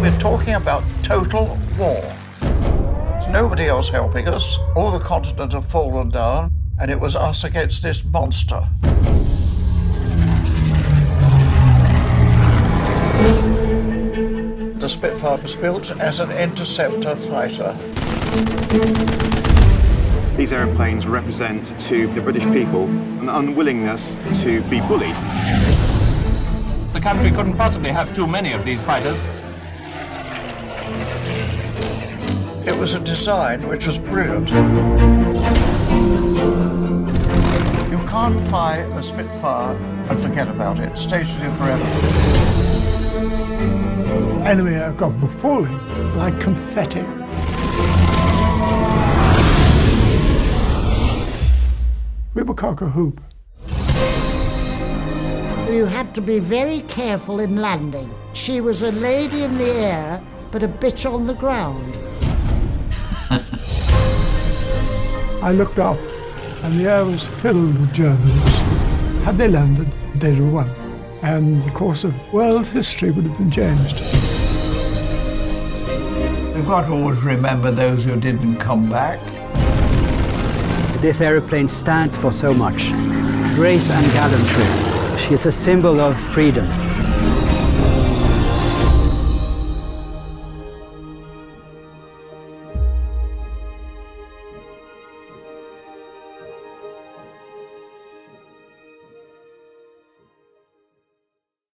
We're talking about total war. There's nobody else helping us. All the continent have fallen down, and it was us against this monster. The Spitfire was built as an interceptor fighter. These aeroplanes represent to the British people an unwillingness to be bullied. The country couldn't possibly have too many of these fighters. It was a design which was brilliant. You can't fly a Spitfire and forget about it. It stays with you forever. Enemy aircraft were falling like confetti. We were cock-a-hoop. You had to be very careful in landing. She was a lady in the air, but a bitch on the ground. I looked up, and the air was filled with journalists. Had they landed, they'd have won, and the course of world history would have been changed. We've got to always remember those who didn't come back. This aeroplane stands for so much. Grace and gallantry. She is a symbol of freedom.